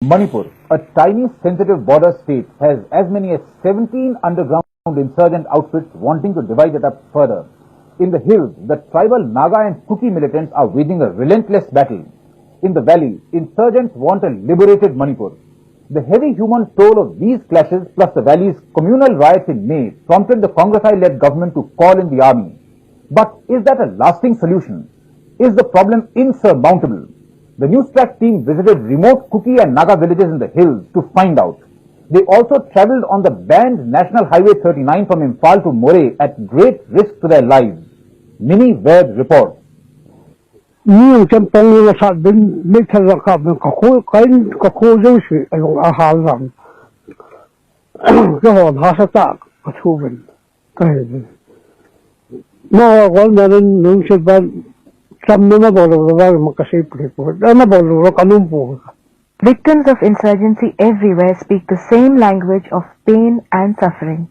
Manipur, a tiny sensitive border state, has as many as 17 underground insurgent outfits wanting to divide it up further. In the hills, the tribal Naga and Kuki militants are waging a relentless battle. In the valley, insurgents want a liberated Manipur. The heavy human toll of these clashes plus the valley's communal riots in May prompted the Congress-led government to call in the army. But is that a lasting solution? Is the problem insurmountable? The Newstrack team visited remote Kuki and Naga villages in the hills to find out. They also travelled on the banned National Highway 39 from Imphal to Moreh at great risk to their lives. Mini Ved reports. Nhiều chân tông như là sát bên mấy thân là cả mình có khô dấu sự ở trong hà rằng cái hồn hà sát tạ có thu mình cái gì nó còn nên những sự bên trăm nó bảo là mà cái gì nó bảo là cái nông bộ. Victims of insurgency everywhere speak the same language of pain and suffering.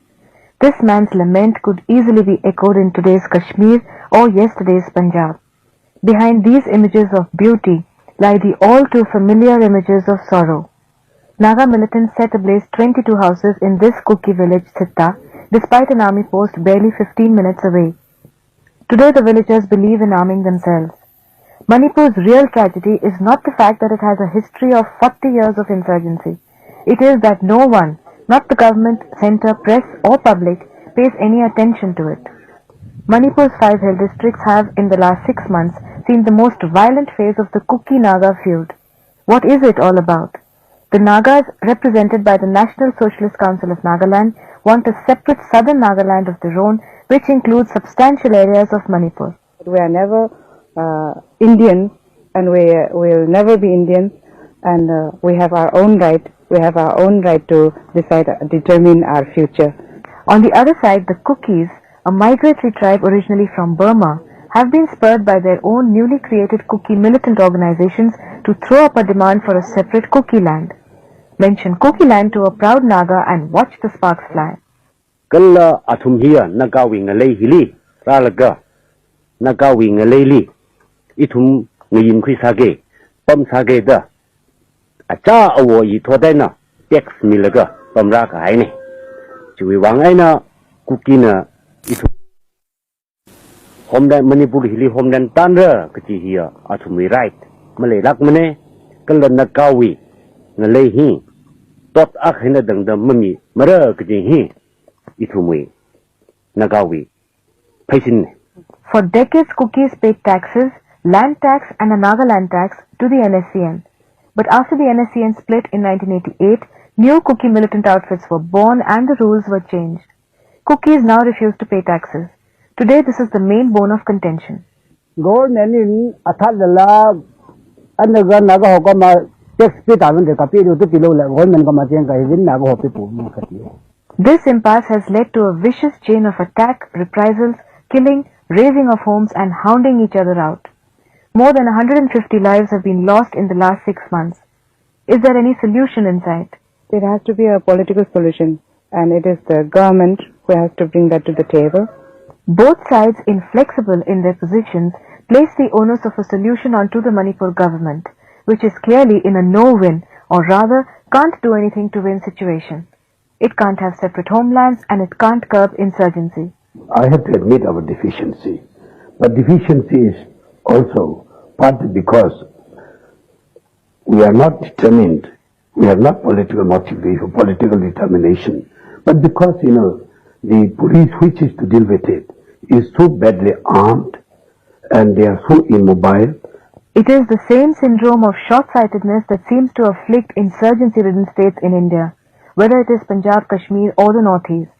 This man's lament could easily be echoed in today's Kashmir or yesterday's Punjab. Behind these images of beauty lie the all too familiar images of sorrow. Naga militants set ablaze 22 houses in this Kuki village, Sitta, despite an army post barely 15 minutes away. Today the villagers believe in arming themselves. Manipur's real tragedy is not the fact that it has a history of 40 years of insurgency. It is that no one, not the government, centre, press or public, pays any attention to it. Manipur's 5 hill districts have, in the last 6 months, seen the most violent phase of the Kuki-Naga feud. What is it all about? The Nagas, represented by the National Socialist Council of Nagaland, want a separate southern Nagaland of their own, which includes substantial areas of Manipur. We are never Indian, and we will never be Indian, and we have our own right. We have our own right to determine our future. On the other side, the Kukis, a migratory tribe originally from Burma, have been spurred by their own newly created Kuki militant organizations to throw up a demand for a separate Kuki land. Mention Kuki land to a proud Naga and watch the sparks fly. Kalla athum hiya nagawi ngalei hili ralaga nagawi ngalei li itum ngayin khui sage pam sage da acha awo yi thodai na tax milaga pamra ka hai ne chui wang ai na Kuki na itum Homeland Manipur hili homeland tanra kachi hiya athumi right malay lak mane kalla nagawi ngalei hi tot ak hina dangdam mami mara kachi hi itumui nagawi paisin. For decades, Kukis paid taxes, land tax and a Nagaland tax to the NSCN. But after the NSCN split in 1988, new Kuki militant outfits were born and the rules were changed. Kukis now refuse to pay taxes. Today, this is the main bone of contention. Government in Athalala Anaga Naga Hokama tax pay down the capital to below government Kamajenga is in Naga people. This impasse has led to a vicious chain of attack, reprisals, killing, razing of homes and hounding each other out. More than 150 lives have been lost in the last 6 months. Is there any solution in sight? There has to be a political solution, and it is the government who has to bring that to the table. Both sides, inflexible in their positions, place the onus of a solution onto the Manipur government, which is clearly in a no-win, or rather can't do anything to win situation. It can't have separate homelands and it can't curb insurgency. I have to admit our deficiency, but deficiency is also partly because we are not determined, we have not political motivation, political determination, but because, the police which is to deal with it is so badly armed and they are so immobile. It is the same syndrome of short-sightedness that seems to afflict insurgency-ridden states in India, whether it is Punjab, Kashmir or the Northeast.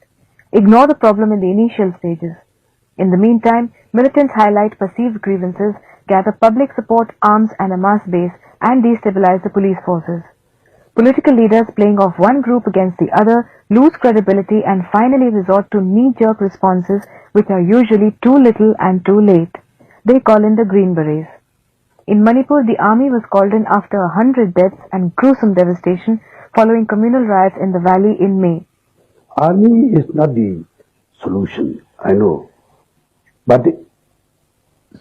Ignore the problem in the initial stages. In the meantime, militants highlight perceived grievances, gather public support, arms and a mass base, and destabilize the police forces. Political leaders playing off one group against the other lose credibility and finally resort to knee-jerk responses which are usually too little and too late. They call in the Green Berets. In Manipur, the army was called in after 100 deaths and gruesome devastation following communal riots in the valley in May. Army is not the solution, I know. But the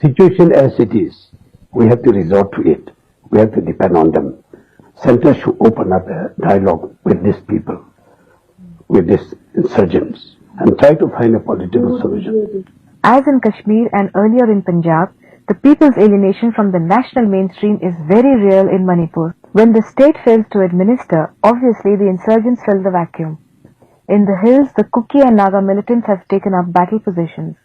situation as it is, we have to resort to it. We have to depend on them. center should open up a dialogue with these people, with these insurgents, and try to find a political solution. As in Kashmir and earlier in Punjab, the people's alienation from the national mainstream is very real in Manipur. When the state fails to administer, obviously the insurgents fill the vacuum. In the hills, the Kuki and Naga militants have taken up battle positions.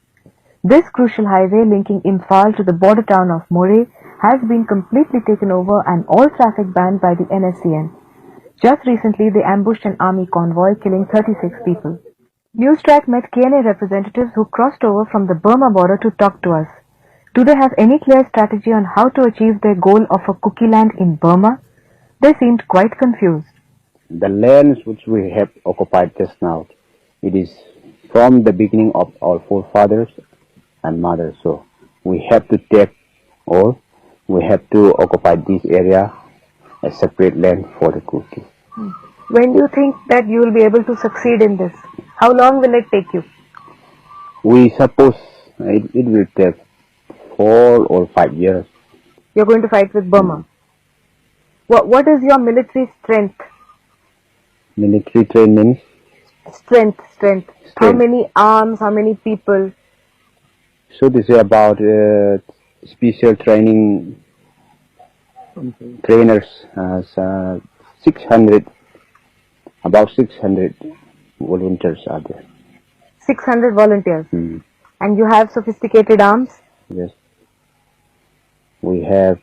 This crucial highway linking Imphal to the border town of Moreh has been completely taken over and all traffic banned by the NSCN. Just recently, they ambushed an army convoy, killing 36 people. Newstrack met KNA representatives who crossed over from the Burma border to talk to us. Do they have any clear strategy on how to achieve their goal of a Kuki land in Burma? They seemed quite confused. The lands which we have occupied just now, it is from the beginning of our forefathers and mothers. So we have to take, or we have to occupy this area as separate land for the Kuki. When do you think that you will be able to succeed in this? How long will it take you? We suppose it will take 4 or 5 years. You're going to fight with Burma. What is your military strength? Military training, Strength. How many arms, how many people? so this is about special training trainers, 600, about 600 volunteers are there. 600 volunteers. Hmm. And you have sophisticated arms? Yes. We have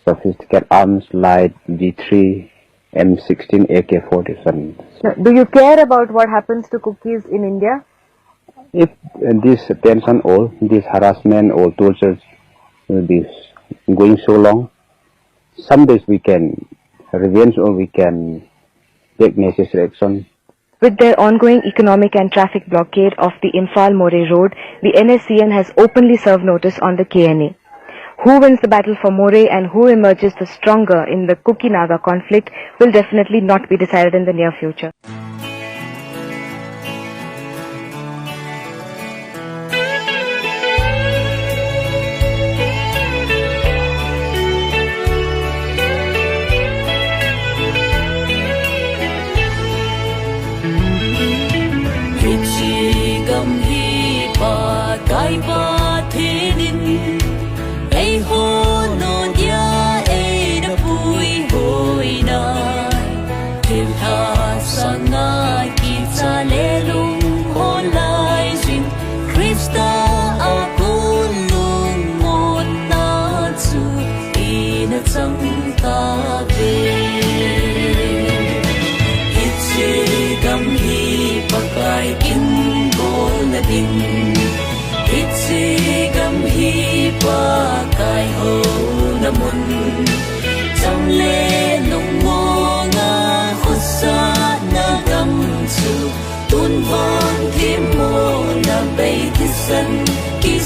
sophisticated arms like G3, M16, AK-47. So, do you care about what happens to Kukis in India? If this tension or this harassment or torture will be going so long, some days we can revenge or we can take necessary action. With their ongoing economic and traffic blockade of the Imphal-Moreh road, the NSCN has openly served notice on the KNA. Who wins the battle for Moreh and who emerges the stronger in the Kuki-Naga conflict will definitely not be decided in the near future.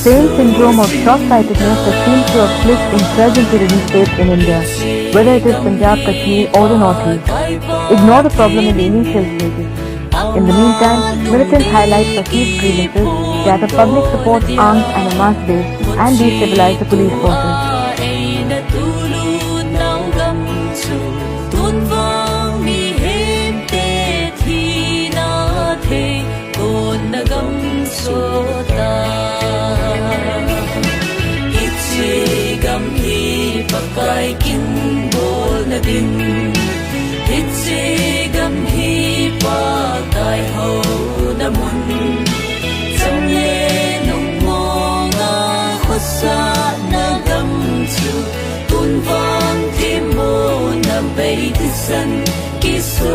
Same syndrome of short-sightedness that seems to have plagued insurgency-ridden states in India, whether it is Punjab, Kashmir or the Northeast. Ignore the problem in the initial stages. In the meantime, militants highlight perceived grievances, gather public support, arms and a mass base, and destabilize the police forces. Sun, kiss so